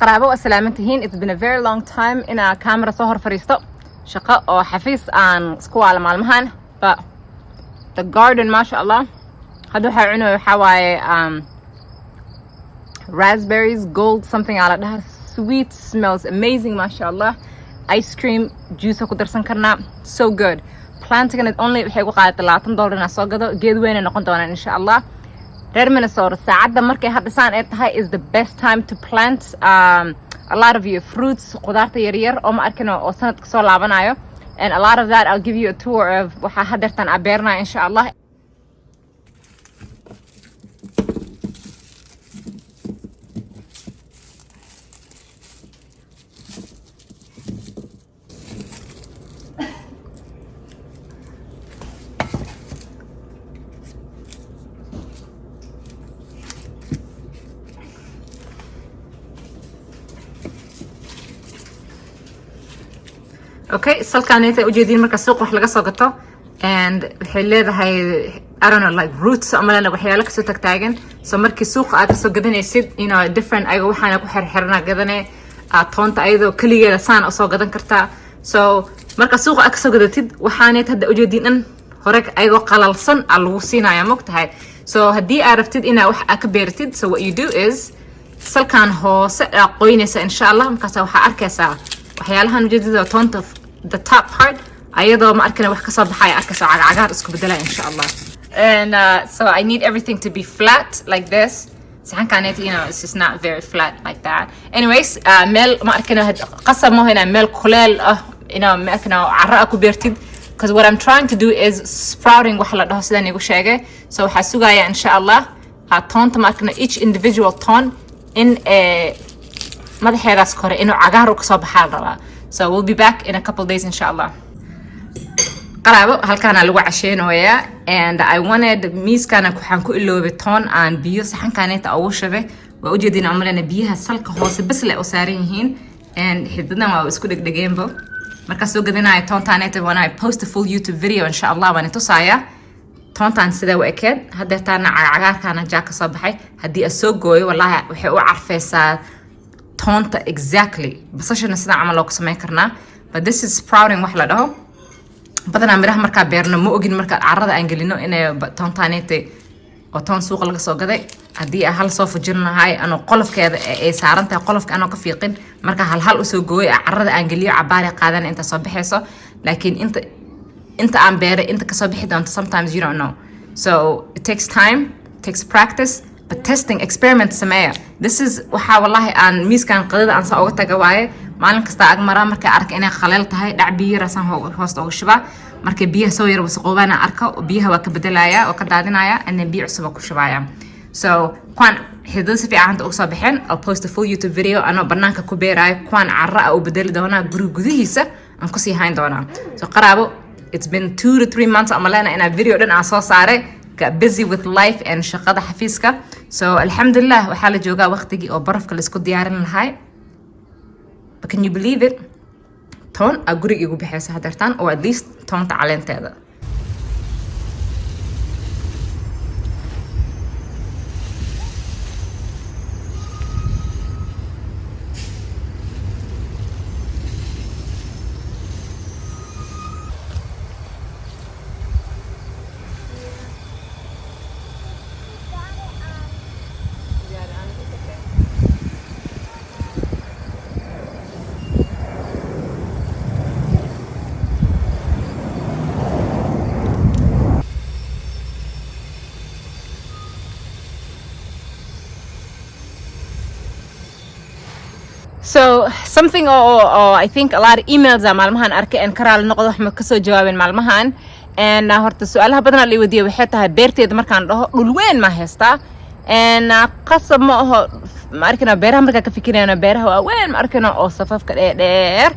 قرابة وسلامتهين. It's been a very long time in a camera صهر فريستو شقاء أو حفيظ عن سكوال مالمهان. but the garden ما شاء الله هادو حيعنو حواي raspberries gold something على ده sweet smells amazing ما شاء الله. ice cream juice كو درسن كرنا so good. planting it only بحيقو قاعدة $30 ناسو قدو جيد وين نقون دونا إن شاء الله. reer Minnesota saacada markay hadisaan ay tahay is the best time to plant a lot of your fruits qudaarta yaryar oo ma arkino oo sanadka soo laabanayo, and a lot of that I'll give you a tour of waxa hadartan abeerna insha Allah. Okay, salkaanayta ujeedin marka suuq wax laga soo gato and waxay leedahay I don't know like roots amalana waxyaalo ka soo tagtaagan. So markii suuq aad soo gadanaysid different ayaga waxaana ku xirxirna gadanay toonta ayadoo kaligeeda saan soo gadan kartaa. So marka suuq aad soo gadatid waxaanay hadda ujeedin in hore ayagoo qalalsan lagu siinaya mogtahay. So haddii aad rabtid inaad wax ka beertid, so what you do is salkaan hoose qoynaysa insha Allah. markaas waxa arkaysaa waxyaalahan ujeedada toonta the top part ayadoo ma arkana wax ka soo baxay arkaysa cagaar isku bedela insha Allah. And so I need everything to be flat like this. saxankaanayta it's just not very flat like that. Anyways meel ma arkana qasab ma hena meel kuleel ma arkana carra ku beertid, because what I'm trying to do is sprouting wax la dhaho sidaan igu sheegay. So waxa sugaya insha Allah toonta ma arkana each individual ton in madaxeedaas kore inuu cagaar u ka soo baxaa rabaa. So we'll be back in a couple days insha Allah. qaraabo halkaan lagu casheenooyaa, and I wanted miiskana waxaan ku iloobay toon aan biyo saxankaanayta ugu shabay. waa u jeedin amalana biyaha salka hoose bas leh oo saaran yihiin and xididna waa isku dhegdhegeenbo. marka soo gadanayo toontaanayta when I post a full YouTube video insha Allah waan tusaaya toontaan sida u ekeed. hadeertaana cagaarkaana jaa ka soo baxay. haddii aad soo gooyo wallahi waxay u carfaysaa toonta exactly basashana sida camal loo sameyn karnaa. but this is sprouting wax la dhaho. badanaa miraha markaa beerno ma ogin marka carrada aan gelino inay toontaanayta oo toon suuqa laga soo gaday. haddii hal soo fujinahay anoo qolofkeeda ay saaran tahay qolofka anoo ka fiiqin marka hal u soo gooyo carrada aan geliyo cabaari qaadan inta soo baxayso. laakiin inta aan beeray inta ka soo bixi doonto sometimes you don't know. So it takes time, takes practice, but testing experiment sameeya. This is waxa wallahi aan miiskan qadada aan soo uga taga waaye. maalin kasta ag maraa markay arko inay khaleel tahay dhac biyo rasan hoosta uga shubaa. markay biyaha soo yar wasaqoobana arko biyaha waa ka bedelaya oo ka daadinaya and then biyo cusub ku shubaya. So kuwan xidid si fiican uga soo baxeen. I'll post a full YouTube video anoo banaanka ku beerayo kuwan carra u bedeli doona gudihiisa aan ku sii hayn doona. So qaraabo it's been 2 to 3 months amalana in a video dhan aan soo saaray. got busy with life and shaqada xafiiska. So alhamdulillah waxaa la joogaa waqtigii oo barafka la isku diyaarin lahay. But can you believe it? toon guriga igu bixaysa hadeertaan oo at least toonta caleenteeda. So something I think a lot of emails maalmahan arkay and karaal noqdo wax ma ka soo jawaabin maalmahan. and horta su'aalaha badan la weydiiyay waxay tahay beerteeda markaan dhaho dhul weyn ma haystaa. and qasab ma aha ma arkina beeraha marka ka fikirayna beeraha waa weyn ma arkina oo safafka dheer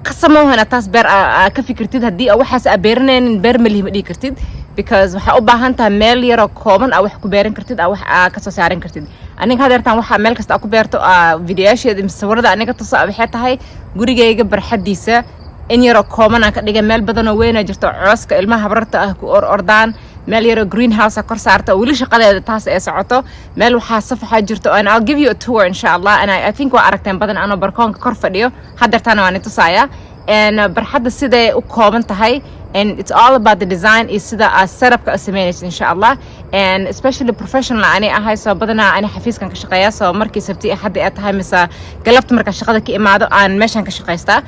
qasab ma aha taas beer ka fikirtid haddii waxaas beerneen beer ma lihi ma dhigi kartid, because waxa u baahan tahay meel yar oo kooban wax ku beeran kartid wax ka soo saaran kartid. aniga hadeertaan waxa meel kasta ku beerto videoyaasheeda sawirada aniga tusaa waxay tahay gurigayga barxadiisa in yar oo kooban aan ka dhigay meel badan oo weyn jirto cooska ilmaha habarta ku ordaan meel yaro greenhouse kor saarta oo weli shaqadeeda taas ay socoto meel waxaa safaxa jirto and I'll give you a tour insha Allah and I think waa aragteen badan anoo barkoonka kor fadhiyo hadeertaana waan itusaaya and barxadda siday u kooban tahay and it's all about the design is sida setup ka sameynaysa insha Allah and especially professional ani ahay soo badana ani xafiiskan ka shaqeeya soo markii sabti axad ay tahay mise galabta marka shaqada ka imaado aan meeshan ka shaqeystaa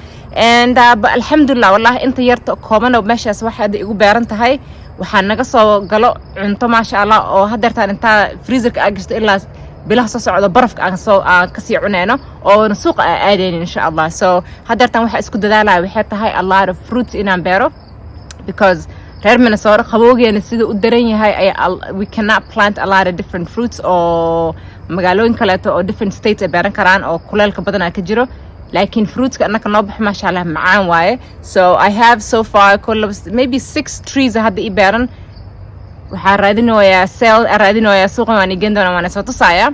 and alxamdulillah wallahi inta yarta kooban oo meeshaas waxa igu beeran tahay waxaan naga soo galo cunto maasha Allah oo hadeertaan inta freezerka agsto ilaa bilaha soo socdo barafka aan ka sii cuneyno oo suuqa aadeen insha Allah so hadeertaan waxa isku dadaalaya waxay tahay a lot of fruits inaan beero because reer Minnesota qabowgeena sida u daran yahay we cannot plant a lot of different fruits oo magaalooyin kale oo different states ay beeran karaan oo kuleelka badan ka jiro laakiin fruits ka annaka noo bax maasha Allah macaan waaye so I have so far maybe 6 trees hadda i beeran waxaan raadinayaa suuqan waan igeen doonaa waan soo tusaaya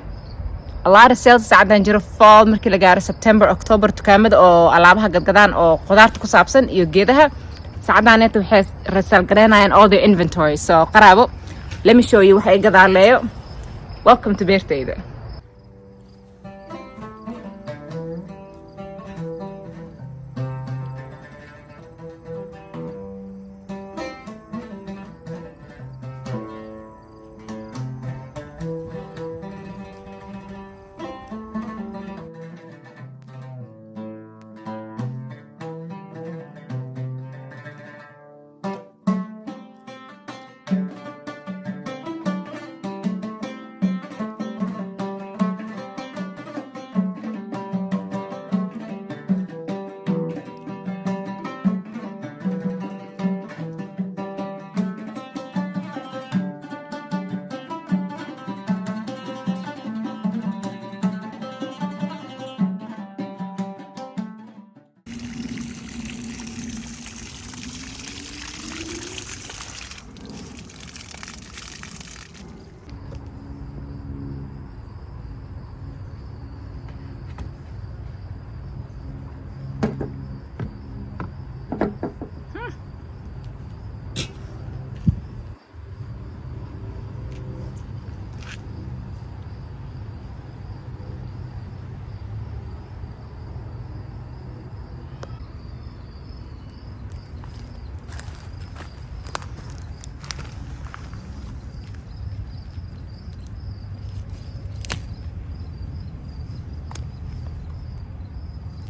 a lot of sales saacadaan jiro fall markii la gaaro September October dukaamada oo alaabaha gadgadaan oo qudaarta ku saabsan iyo geedaha saacadaaneeta waxay rasaal gareynayaan all their inventory so qaraabo let me show you waxa ay gadaaleeyo welcome to beertayda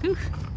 Oof.